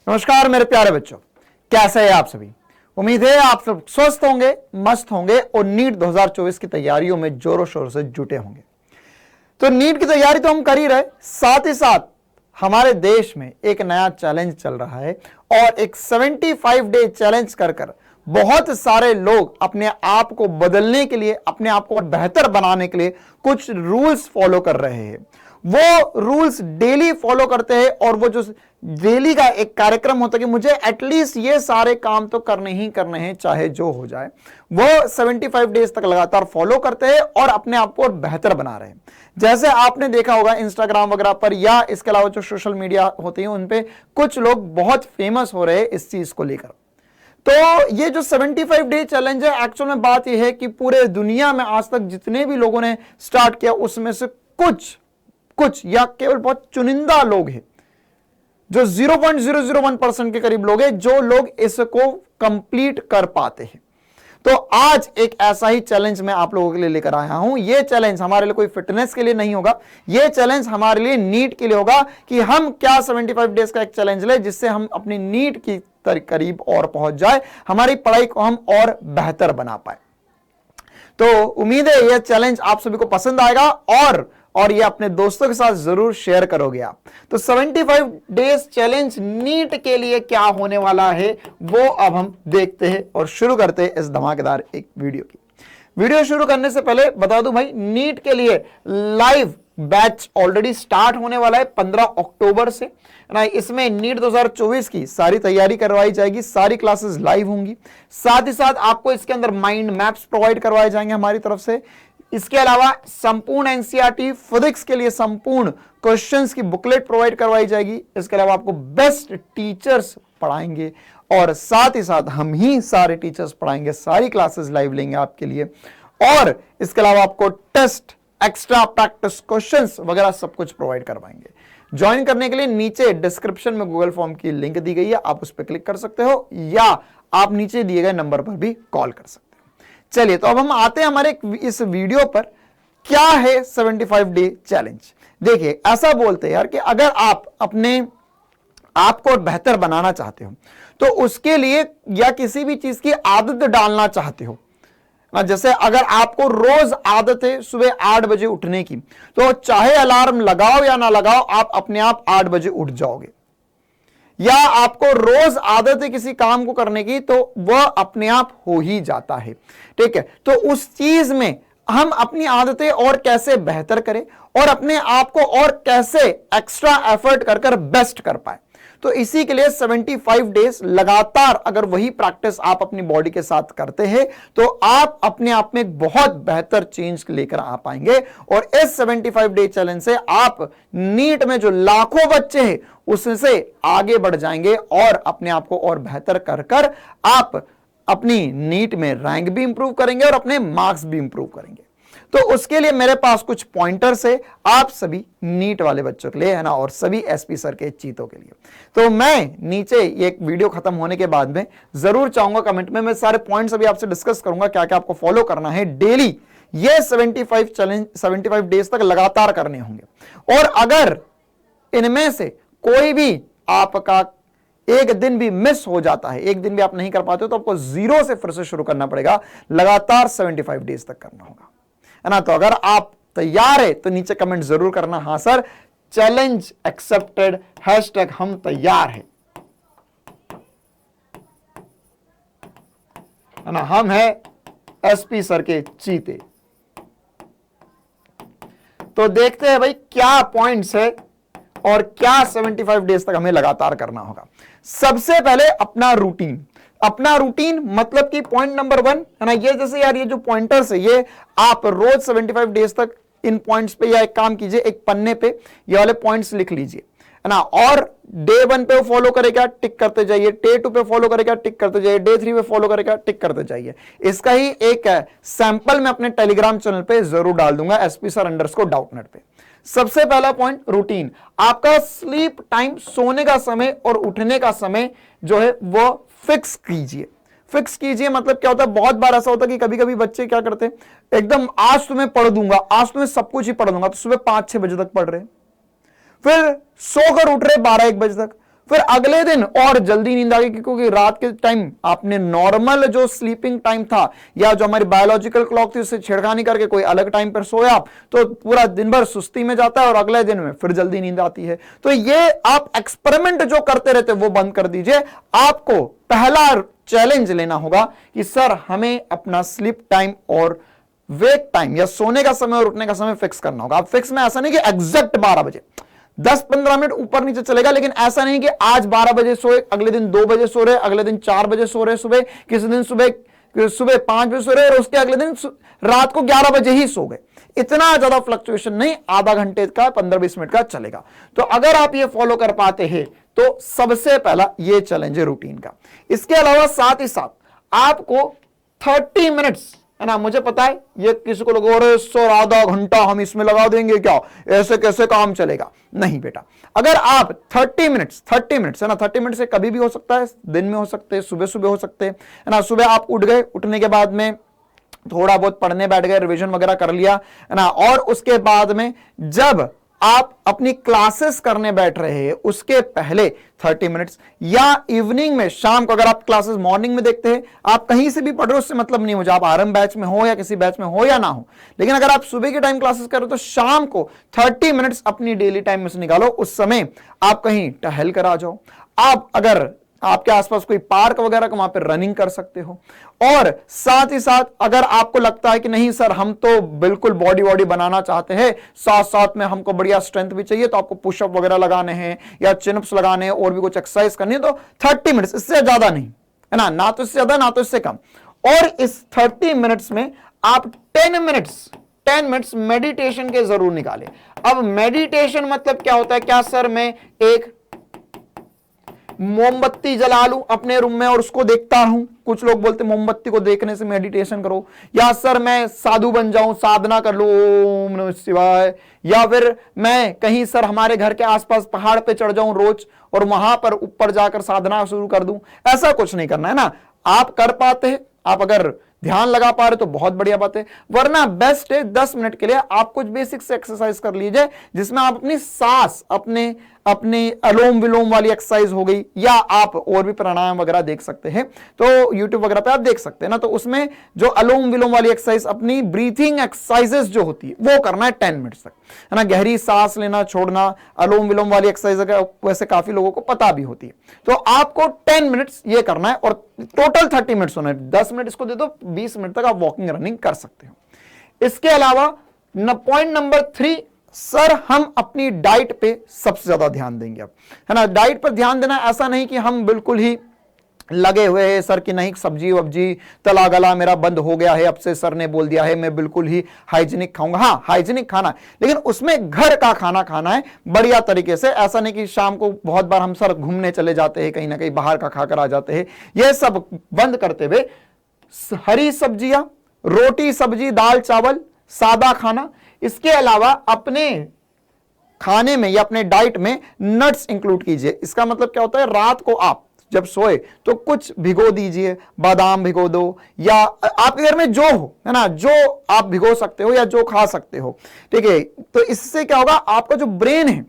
नमस्कार मेरे प्यारे बच्चों, कैसे हैं आप सभी। उम्मीद है आप सब स्वस्थ होंगे, मस्त होंगे और नीट 2024 की तैयारियों में जोरों शोरों से जुटे होंगे। तो नीट की तैयारी तो हम कर ही रहे, साथ ही साथ हमारे देश में एक नया चैलेंज चल रहा है और एक 75 डे चैलेंज कर बहुत सारे लोग अपने आप को बदलने के लिए, अपने आप को और बेहतर बनाने के लिए कुछ रूल्स फॉलो कर रहे हैं। वो रूल्स डेली फॉलो करते हैं और वो जो डेली का एक कार्यक्रम होता है कि मुझे एटलीस्ट ये सारे काम तो करने ही करने हैं, चाहे जो हो जाए। वो 75 डेज तक लगातार फॉलो करते हैं और अपने आप को और बेहतर बना रहे हैं। जैसे आपने देखा होगा इंस्टाग्राम वगैरह पर या इसके अलावा जो सोशल मीडिया होते हैं उन पे कुछ लोग बहुत फेमस हो रहे हैं इस चीज को लेकर। तो ये जो 75 डे चैलेंज है, एक्चुअल में बात यह है कि पूरे दुनिया में आज तक जितने भी लोगों ने स्टार्ट किया उसमें से कुछ या केवल बहुत चुनिंदा लोग हैं, जो 0.001% के करीब लोग हैं जो लोग इसको कंप्लीट कर पाते हैं। तो आज एक ऐसा ही चैलेंज मैं आप लोगों के लिए लेकर आया हूं। यह चैलेंज हमारे लिए कोई फिटनेस के लिए नहीं होगा, यह चैलेंज हमारे लिए नीट के लिए होगा कि हम क्या 75 डेज का एक चैलेंज ले जिससे हम अपनी नीट की करीब और पहुंच जाए, हमारी पढ़ाई को हम और बेहतर बना पाए। तो उम्मीद है यह चैलेंज आप सभी को पसंद आएगा और ये अपने दोस्तों के साथ जरूर शेयर करोगे आप। तो 75 डेज चैलेंज नीट के लिए क्या होने वाला है वो अब हम देखते हैं और शुरू करते हैं इस धमाकेदार एक वीडियो की। वीडियो शुरू करने से पहले बता दूं भाई, नीट के लिए लाइव बैच ऑलरेडी स्टार्ट होने वाला है 15 अक्टूबर से ना। इसमें नीट 2024 की सारी तैयारी करवाई जाएगी, सारी क्लासेस लाइव होंगी। साथ ही साथ आपको इसके अंदर माइंड मैप्स प्रोवाइड करवाए जाएंगे हमारी तरफ से। इसके अलावा संपूर्ण एनसीईआरटी फिजिक्स के लिए संपूर्ण क्वेश्चंस की बुकलेट प्रोवाइड करवाई जाएगी। इसके अलावा आपको बेस्ट टीचर्स पढ़ाएंगे और साथ ही साथ हम ही सारे टीचर्स पढ़ाएंगे, सारी क्लासेस लाइव लेंगे आपके लिए। और इसके अलावा आपको टेस्ट, एक्स्ट्रा प्रैक्टिस क्वेश्चंस वगैरह सब कुछ प्रोवाइड करवाएंगे। ज्वाइन करने के लिए नीचे डिस्क्रिप्शन में गूगल फॉर्म की लिंक दी गई है, आप उस पर क्लिक कर सकते हो या आप नीचे दिए गए नंबर पर भी कॉल कर सकते हो। चलिए तो अब हम आते हैं हमारे इस वीडियो पर। क्या है 75 डे चैलेंज। देखिए ऐसा बोलते हैं यार कि अगर आप अपने आप को बेहतर बनाना चाहते हो तो उसके लिए या किसी भी चीज की आदत डालना चाहते हो, जैसे अगर आपको रोज आदत है सुबह 8 बजे उठने की, तो चाहे अलार्म लगाओ या ना लगाओ आप अपने आप 8 बजे उठ जाओगे। या आपको रोज आदत है किसी काम को करने की तो वह अपने आप हो ही जाता है। ठीक है, तो उस चीज में हम अपनी आदतें और कैसे बेहतर करें और अपने आप को और कैसे एक्स्ट्रा एफर्ट कर बेस्ट कर पाए, तो इसी के लिए 75 डेज लगातार अगर वही प्रैक्टिस आप अपनी बॉडी के साथ करते हैं तो आप अपने आप में एक बहुत बेहतर चेंज लेकर आ पाएंगे। और इस 75 डे चैलेंज से आप नीट में जो लाखों बच्चे हैं उससे आगे बढ़ जाएंगे और अपने आप को और बेहतर कर आप अपनी नीट में रैंक भी इंप्रूव करेंगे और अपने मार्क्स भी इंप्रूव करेंगे। तो उसके लिए मेरे पास कुछ पॉइंटर्स है आप सभी नीट वाले बच्चों के लिए, है ना, और सभी एसपी सर के चीतों के लिए। तो मैं नीचे ये वीडियो खत्म होने के बाद में जरूर चाहूंगा कमेंट में मैं सारे पॉइंट्स अभी आपसे डिस्कस करूंगा, क्या क्या आपको फॉलो करना है डेली। ये 75 डेज तक लगातार करने होंगे और अगर इनमें से कोई भी आपका एक दिन भी मिस हो जाता है, एक दिन भी आप नहीं कर पाते हो, तो आपको जीरो से फिर से शुरू करना पड़ेगा। लगातार 75 डेज तक करना होगा, है ना। तो अगर आप तैयार है तो नीचे कमेंट जरूर करना, हाँ सर चैलेंज एक्सेप्टेड, हैशटैग हम तैयार है ना। हम है एसपी सर के चीते। तो देखते हैं भाई क्या पॉइंट्स है और क्या 75 डेज तक हमें लगातार करना होगा। सबसे पहले अपना रूटीन मतलब कि पॉइंट नंबर 1 है ना, ये जैसे यार ये जो पॉइंटर्स है ये आप रोज 75 डेज तक इन पॉइंट्स पे या एक काम कीजिए, एक पन्ने पे ये वाले पॉइंट्स लिख लीजिए, है ना। और डे 1 पे फॉलो करेगा टिक करते जाइए, डे 2 पे फॉलो करेगा टिक करते जाइए, डे 3 पे फॉलो करेगा टिक करते जाइए। इसका ही एक सैंपल मैं अपने टेलीग्राम चैनल पे जरूर डाल दूंगा, SPSir_Doubtnut पे। सबसे पहला पॉइंट रूटीन, आपका स्लीप टाइम, सोने का समय और उठने का समय जो है वो फिक्स कीजिए। मतलब क्या होता है, बहुत बार ऐसा होता है कि कभी कभी बच्चे क्या करते हैं, एकदम आज तुम्हें पढ़ दूंगा, आज तुम्हें सब कुछ ही पढ़ दूंगा, तो सुबह 5-6 बजे तक पढ़ रहे, फिर सोकर उठ रहे 12-1 बजे तक, फिर अगले दिन और जल्दी नींद आ गई, क्योंकि रात के टाइम आपने नॉर्मल जो स्लीपिंग टाइम था या जो हमारी बायोलॉजिकल क्लॉक थी उससे छेड़खानी करके कोई अलग टाइम पर सोया, तो पूरा दिन भर सुस्ती में जाता है और अगले दिन में फिर जल्दी नींद आती है। तो ये आप एक्सपेरिमेंट जो करते रहते वो बंद कर दीजिए। आपको पहला चैलेंज लेना होगा कि सर हमें अपना स्लीप टाइम और वेक टाइम या सोने का समय और उठने का समय फिक्स करना होगा। आप फिक्स में ऐसा नहीं कि एग्जैक्ट 12 बजे, 10-15 मिनट ऊपर नीचे चलेगा, लेकिन ऐसा नहीं कि आज 12 बजे सोए, अगले दिन 2 बजे सो रहे, अगले दिन 4 बजे सो रहे सुबह, किसी दिन सुबह 5 बजे सो रहे और उसके अगले दिन रात को 11 बजे ही सो गए। इतना ज्यादा फ्लक्चुएशन नहीं, आधा घंटे का 15-20 मिनट का चलेगा। तो अगर आप ये फॉलो कर पाते हैं तो सबसे पहला ये चैलेंज है रूटीन का। इसके अलावा साथ ही साथ आपको 30 मिनट्स, है ना, मुझे पता है ये किसी को लोगों और सर आधा घंटा हम इसमें लगा देंगे क्या, ऐसे कैसे काम चलेगा। नहीं बेटा, अगर आप 30 मिनट्स है ना, 30 मिनट से कभी भी हो सकता है, दिन में हो सकते हैं, सुबह सुबह हो सकते हैं, है ना। सुबह आप उठ गए, उठने के बाद में थोड़ा बहुत पढ़ने बैठ गए, रिवीजन वगैरह कर लिया, है ना, और उसके बाद में जब आप अपनी क्लासेस करने बैठ रहे हैं उसके पहले 30 मिनट्स, या इवनिंग में, शाम को, अगर आप क्लासेस मॉर्निंग में देखते हैं, आप कहीं से भी पढ़ रहे हो उससे मतलब नहीं, मुझे आप आरएम बैच में हो या किसी बैच में हो या ना हो, लेकिन अगर आप सुबह के टाइम क्लासेस कर रहे हो तो शाम को 30 मिनट्स अपनी डेली टाइम में से निकालो। उस समय आप कहीं टहल कर आ जाओ। आप अगर आपके आसपास कोई पार्क वगैरह का, वहां पे रनिंग कर सकते हो। और साथ ही साथ अगर आपको लगता है कि नहीं सर हम तो बिल्कुल बॉडी बनाना चाहते हैं, साथ साथ में हमको बढ़िया स्ट्रेंथ भी चाहिए, तो आपको पुशअप वगैरह लगाने हैं या चिनअप्स लगाने हैं और भी कुछ एक्सरसाइज करनी है, तो 30 मिनट्स, इससे ज्यादा नहीं, है ना, ना तो इससे ज्यादा ना तो इससे कम। और इस 30 मिनट्स में आप 10 मिनट्स मेडिटेशन के जरूर निकालें। अब मेडिटेशन मतलब क्या होता है? क्या सर मैं एक मोमबत्ती जला लूं अपने रूम में और उसको देखता हूं? कुछ लोग बोलते मोमबत्ती को देखने से मेडिटेशन करो। या सर मैं साधु बन जाऊं, साधना कर लो, ओम नमः शिवाय। या फिर मैं कहीं सर हमारे घर के आसपास पहाड़ पे चढ़ जाऊं रोज और वहां पर ऊपर जाकर साधना शुरू कर दूं। ऐसा कुछ नहीं करना है ना। आप कर पाते हैं, आप अगर ध्यान लगा पा रहे तो बहुत बढ़िया बात है, वरना बेस्ट है 10 मिनट के लिए आप कुछ बेसिक से एक्सरसाइज कर लीजिए, जिसमें आप अपनी सांस, अपने अलोम विलोम वाली एक्सरसाइज हो गई, या आप और भी प्राणायाम वगैरह देख सकते हैं, तो YouTube वगैरह पे आप देख सकते हैं ना। तो उसमें जो अलोम विलोम वाली एक्सरसाइज, अपनी ब्रीथिंग एक्सरसाइजेस जो होती है वो करना है 10 मिनट्स तक, है ना। गहरी सांस लेना छोड़ना, अलोम विलोम वाली एक्सरसाइज वैसे काफी लोगों को पता भी होती है। तो आपको 10 मिनट्स ये करना है और टोटल 30 मिनट्स होना है। 10 मिनट इसको दे दो, 20 मिनट तक आप वॉकिंग रनिंग कर सकते हो। इसके अलावा पॉइंट नंबर 3, सर हम अपनी डाइट पे सबसे ज्यादा ध्यान देंगे अब, है ना। डाइट पर ध्यान देना, ऐसा नहीं कि हम बिल्कुल ही लगे हुए हैं सर कि नहीं सब्जी वब्जी तला गला मेरा बंद हो गया है, अब से सर ने बोल दिया है मैं बिल्कुल ही हाइजीनिक खाऊंगा। हाँ, हाइजीनिक खाना, लेकिन उसमें घर का खाना खाना है बढ़िया तरीके से। ऐसा नहीं कि शाम को बहुत बार हम सर घूमने चले जाते हैं, कहीं ना कहीं बाहर का खाकर आ जाते हैं। यह सब बंद करते हुए हरी सब्जियां, रोटी सब्जी दाल चावल, सादा खाना। इसके अलावा अपने खाने में या अपने डाइट में नट्स इंक्लूड कीजिए। इसका मतलब क्या होता है, रात को आप जब सोए तो कुछ भिगो दीजिए, बादाम भिगो दो, या आपके घर में जो हो, है ना, जो आप भिगो सकते हो या जो खा सकते हो, ठीक है। तो इससे क्या होगा, आपका जो ब्रेन है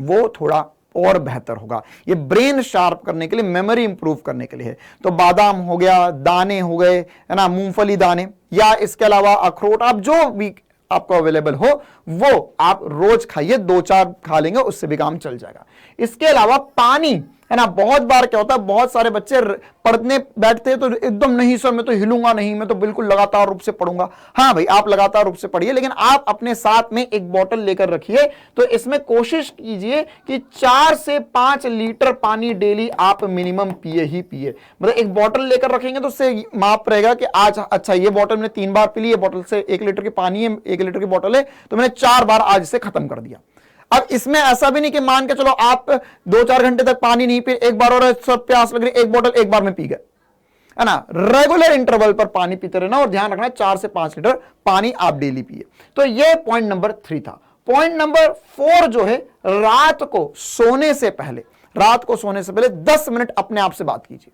वो थोड़ा और बेहतर होगा। ये ब्रेन शार्प करने के लिए, मेमोरी इंप्रूव करने के लिए है। तो बादाम हो गया, दाने हो गए, है ना, मूंगफली दाने, या इसके अलावा अखरोट, आप जो भी आपको अवेलेबल हो वो आप रोज खाइए, 2-4 खा लेंगे उससे भी काम चल जाएगा। इसके अलावा पानी, है ना। बहुत बार क्या होता है, बहुत सारे बच्चे पढ़ने बैठते हैं तो एकदम नहीं सर मैं तो हिलूंगा नहीं, मैं तो बिल्कुल लगातार रूप से पढ़ूंगा। हाँ भाई, आप लगातार रूप से पढ़िए, लेकिन आप अपने साथ में एक बोतल लेकर रखिए। तो इसमें कोशिश कीजिए कि 4 से 5 लीटर पानी डेली आप मिनिमम पिए ही पिए। मतलब एक बोतल लेकर रखेंगे तो उससे माप रहेगा कि आज अच्छा ये बोतल मैंने 3 बार पी ली, ये बोतल से 1 लीटर की पानी है, 1 लीटर की बोतल है, तो मैंने 4 बार आज इसे खत्म कर दिया। अब इसमें ऐसा भी नहीं कि मान के चलो आप 2-4 घंटे तक पानी नहीं पिए, एक बार और सब प्यास लग रही, एक बोतल एक बार में पी गए, है ना। रेगुलर इंटरवल पर पानी पीते रहना और ध्यान रखना 4 से 5 लीटर पानी आप डेली पिए। तो ये पॉइंट नंबर 3 था। पॉइंट नंबर 4 जो है, रात को सोने से पहले 10 मिनट अपने आप से बात कीजिए।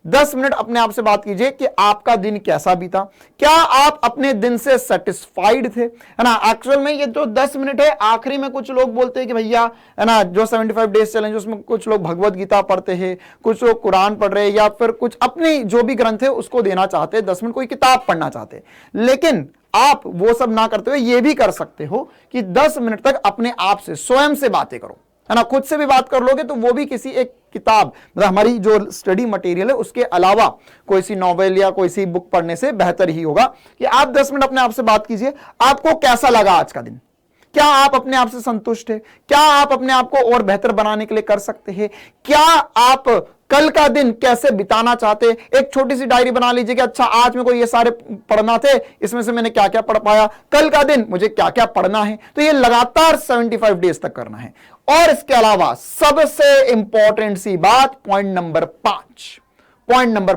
10 मिनट अपने आप से बात कीजिए कि आपका दिन कैसा बीता, क्या आप अपने दिन से सेटिस्फाइड थे, है ना। एक्चुअल में ये जो 10 मिनट है, आखिरी में कुछ लोग बोलते हैं कि भैया, है ना, जो 75 डेज चैलेंज उसमें कुछ लोग भगवत गीता पढ़ते हैं, कुछ लोग कुरान पढ़ रहे हैं, या फिर कुछ अपनी जो भी ग्रंथ है उसको देना चाहते हैं, 10 मिनट कोई किताब पढ़ना चाहते हैं। लेकिन आप वो सब ना करते हुए ये भी कर सकते हो कि 10 मिनट तक अपने आप से, स्वयं से बातें करो, है ना। खुद से भी बात कर लोगे तो वो भी किसी एक किताब, मतलब हमारी जो स्टडी मटेरियल है उसके अलावा कोई सी नॉवेल या कोई सी बुक पढ़ने से बेहतर ही होगा कि आप 10 मिनट अपने आप से बात कीजिए। आपको कैसा लगा आज का दिन, क्या आप अपने आप से संतुष्ट है, क्या आप अपने आप को और बेहतर बनाने के लिए कर सकते हैं, क्या आप कल का दिन कैसे बिताना चाहते हैं। एक छोटी सी डायरी बना लीजिए कि अच्छा, आज मेरे को ये सारे पढ़ना थे, इसमें से मैंने क्या क्या पढ़ पाया, कल का दिन मुझे क्या क्या पढ़ना है। तो ये लगातार 75 डेज तक करना है। और इसके अलावा सबसे इंपॉर्टेंट सी बात, पॉइंट नंबर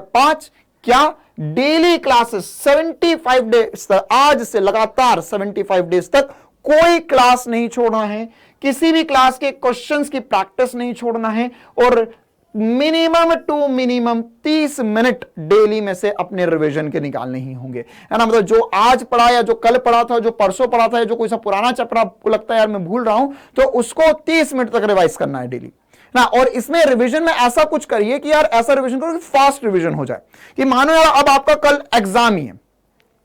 5, क्या डेली क्लासेस 75 डेज तक, आज से लगातार 75 डेज तक कोई क्लास नहीं छोड़ना है, किसी भी क्लास के क्वेश्चंस की प्रैक्टिस नहीं छोड़ना है, और minimum to minimum 30 minute daily में से अपने रिवीजन के निकालने ही होंगे, है ना। मतलब जो आज पढ़ा या जो कल पढ़ा था, जो परसों पढ़ा था, जो कोई सा पुराना चैप्टर आपको लगता है यार मैं भूल रहा हूं, तो उसको 30 मिनट तक रिवाइज करना है डेली ना। और इसमें रिवीजन में ऐसा कुछ करिए कि यार ऐसा रिवीजन करो कि फास्ट रिवीजन हो जाए, कि मानो यार अब आपका कल एग्जाम ही है,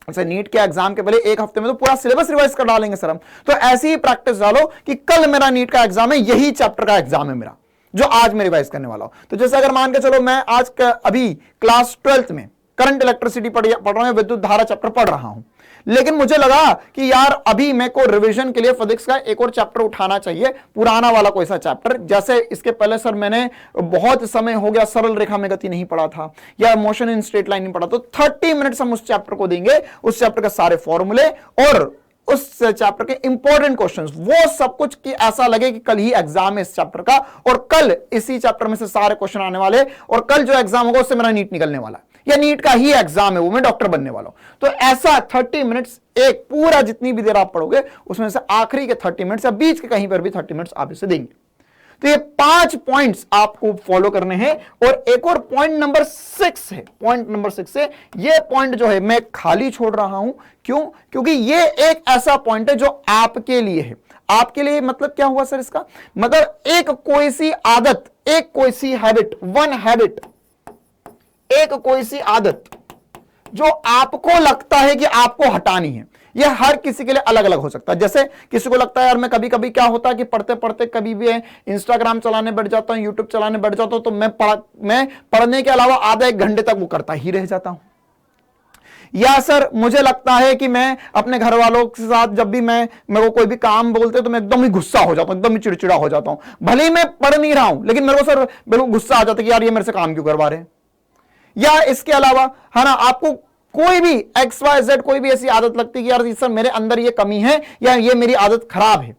अच्छा नीट के एग्जाम के पहले एक हफ्ते में तो पूरा सिलेबस रिवाइज कर डालेंगे सर हम, तो ऐसी ही प्रैक्टिस डालो कि कल मेरा नीट का एग्जाम है, यही चैप्टर का एग्जाम है मेरा जो आज मैं रिवाइज करने वाला हूं। तो जैसे अगर मान के चलो मैं आज अभी क्लास 12th में करंट इलेक्ट्रिसिटी पढ़ रहा हूं, विद्युत धारा चैप्टर पढ़ रहा हूं, लेकिन मुझे लगा कि यार अभी मेरे को रिवीजन के लिए फिजिक्स का एक और चैप्टर उठाना चाहिए, पुराना वाला कोई सा चैप्टर, जैसे इसके पहले सर मैंने बहुत समय हो गया सरल रेखा में गति नहीं पढ़ा था या मोशन इन स्ट्रेट लाइन नहीं पढ़ा, तो 30 मिनट्स हम उस चैप्टर को देंगे, उस चैप्टर के सारे फॉर्मूले और उस चैप्टर के इंपॉर्टेंट क्वेश्चंस, वो सब कुछ कि ऐसा लगे कि कल ही एग्जाम है इस चैप्टर का, और कल इसी चैप्टर में से सारे क्वेश्चन आने वाले, और कल जो एग्जाम होगा उससे मेरा नीट निकलने वाला या नीट का ही एग्जाम है, वो मैं डॉक्टर बनने वाला हूं। तो ऐसा 30 मिनट्स, एक पूरा जितनी भी देर आप पढ़ोगे उसमें से आखिरी के 30 मिनट्स या बीच के कहीं पर भी 30 मिनट्स आप इसे देंगे। तो ये 5 पॉइंट्स आपको फॉलो करने हैं। और एक और पॉइंट नंबर 6 है, पॉइंट नंबर 6 है, ये पॉइंट जो है मैं खाली छोड़ रहा हूं, क्यों? क्योंकि ये एक ऐसा पॉइंट है जो आपके लिए है। आपके लिए मतलब क्या हुआ सर इसका मतलब, एक कोई सी आदत, एक कोई सी हैबिट, वन हैबिट, एक कोई सी आदत जो आपको लगता है कि आपको हटानी है। यह हर किसी के लिए अलग अलग हो सकता है। जैसे किसी को लगता है यार मैं कभी कभी क्या होता है कि पढ़ते पढ़ते कभी भी इंस्टाग्राम चलाने बैठ जाता हूं, यूट्यूब चलाने बैठ जाता हूं, तो मैं पढ़ने के अलावा आधा 1 घंटे तक वो करता ही रह जाता हूं। या सर मुझे लगता है कि मैं अपने घर वालों के साथ जब भी मेरे को कोई भी काम बोलते तो मैं एकदम ही गुस्सा हो जाता हूं, एकदम ही चिड़चिड़ा हो जाता हूं, भले ही मैं पढ़ नहीं रहा हूं, लेकिन मेरे को सर बिल्कुल गुस्सा आ जाता है कि यार ये मेरे से काम क्यों करवा रहे हैं। या इसके अलावा, है ना, आपको कोई भी XYZ कोई भी ऐसी आदत लगती है कि यार सर मेरे अंदर ये कमी है या ये मेरी आदत खराब है,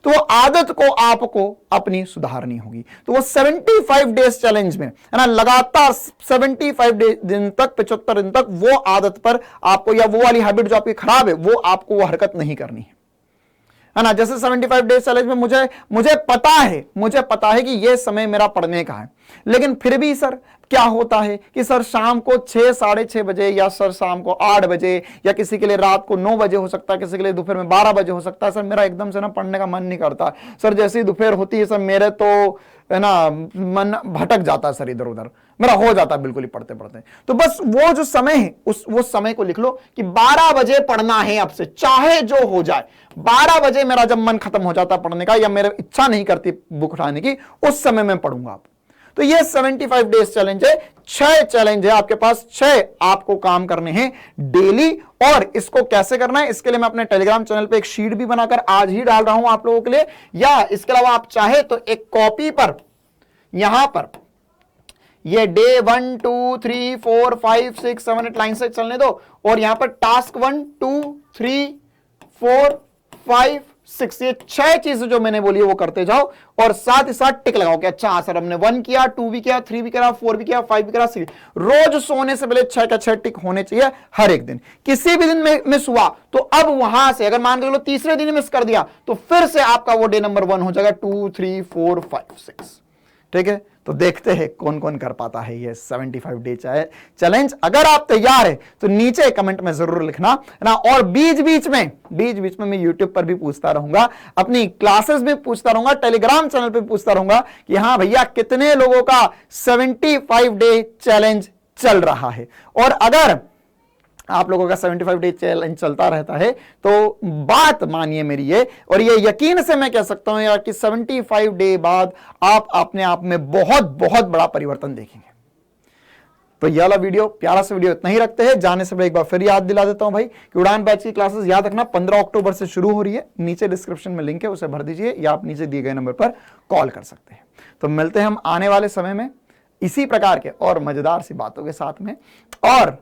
तो वो आदत को आपको अपनी सुधारनी होगी। तो वो 75 डेज चैलेंज में, है ना, लगातार 75 दिन तक, 75 दिन तक वो आदत पर आपको, या वो वाली हैबिट जो आपकी खराब है, वो आपको वो हरकत नहीं करनी है ना। जैसे 75 डेज चैलेंज में मुझे पता है कि ये समय मेरा पढ़ने का है, लेकिन फिर भी सर क्या होता है कि सर शाम को 6, साढ़े 6 बजे, या सर शाम को 8 बजे, या किसी के लिए रात को 9 बजे हो सकता है, किसी के लिए दोपहर में 12 बजे हो सकता है, सर मेरा एकदम से ना पढ़ने का मन नहीं करता सर, जैसे ही दोपहर होती है सर मेरे तो, है ना, मन भटक जाता है सर, इधर उधर मेरा हो जाता है बिल्कुल ही पढ़ते पढ़ते। तो बस वो जो समय है वो समय को लिख लो कि 12 बजे पढ़ना है आपसे, चाहे जो हो जाए। 12 बजे मेरा जब मन खत्म हो जाता पढ़ने का, या मेरी इच्छा नहीं करती बुक उठाने की, उस समय मैं पढ़ूंगा आप। तो ये 75 डेज चैलेंज है, 6 चैलेंज है आपके पास, 6 आपको काम करने हैं डेली। और इसको कैसे करना है, इसके लिए मैं अपने टेलीग्राम चैनल पे एक शीट भी बनाकर आज ही डाल रहा हूं आप लोगों के लिए, या इसके अलावा आप चाहे तो एक कॉपी पर, यहां पर ये डे 1 2 3 4 5 6 7 8 लाइन से चलने दो, और यहां पर टास्क 1 2 3 4 5 6, ये 6 चीजें जो मैंने बोली है वो करते जाओ, और साथ ही साथ टिक लगाओ कि अच्छा सर हमने 1 किया, 2 भी किया, 3 भी किया, 4 भी किया, 5 भी किया, 6। रोज सोने से पहले 6 का 6 टिक होने चाहिए हर एक दिन। किसी भी दिन में मिस हुआ तो अब वहां से अगर मान के चलो तीसरे दिन मिस कर दिया तो फिर से आपका वो डे नंबर 1 हो जाएगा, 2 3 4 5 6, ठीक है। तो देखते हैं कौन कौन कर पाता है ये 75 डे चैलेंज। अगर आप तैयार है तो नीचे कमेंट में जरूर लिखना है ना। और बीच बीच में मैं यूट्यूब पर भी पूछता रहूंगा, अपनी क्लासेस भी पूछता रहूंगा, टेलीग्राम चैनल पे पूछता रहूंगा कि हाँ भैया कितने लोगों का 75 डे चैलेंज चल रहा है। और अगर आप लोगों का 75 डे चैलेंज चलता रहता है तो बात मानिए मेरी ये, और ये यकीन से मैं कह सकता हूं यार कि 75 डे बाद आप अपने आप में बहुत बहुत बड़ा परिवर्तन देखेंगे। तो ये वाला वीडियो, प्यारा सा वीडियो इतना ही रखते हैं। जाने से पहले एक बार फिर याद दिला देता हूं भाई कि उड़ान बैच की क्लासेस याद रखना 15 अक्टूबर से शुरू हो रही है। नीचे डिस्क्रिप्शन में लिंक है, उसे भर दीजिए या आप नीचे दिए गए नंबर पर कॉल कर सकते हैं। तो मिलते हैं हम आने वाले समय में इसी प्रकार के और मजेदार सी बातों के साथ में, और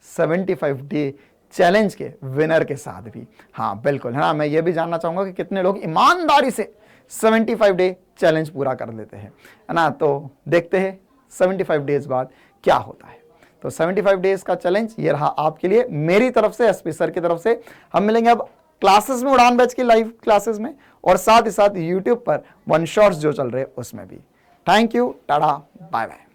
75 डे चैलेंज के विनर के साथ भी। हाँ बिल्कुल है ना, मैं ये भी जानना चाहूंगा कि कितने लोग ईमानदारी से 75 डे चैलेंज पूरा कर लेते हैं, है ना। तो देखते हैं 75 डेज बाद क्या होता है। तो 75 डेज का चैलेंज ये रहा आपके लिए मेरी तरफ से, एसपी सर की तरफ से। हम मिलेंगे अब क्लासेस में, उड़ान बैच की लाइव क्लासेस में, और साथ ही साथ यूट्यूब पर वन शॉट्स जो चल रहे हैं उसमें भी। Thank you, tata, bye bye.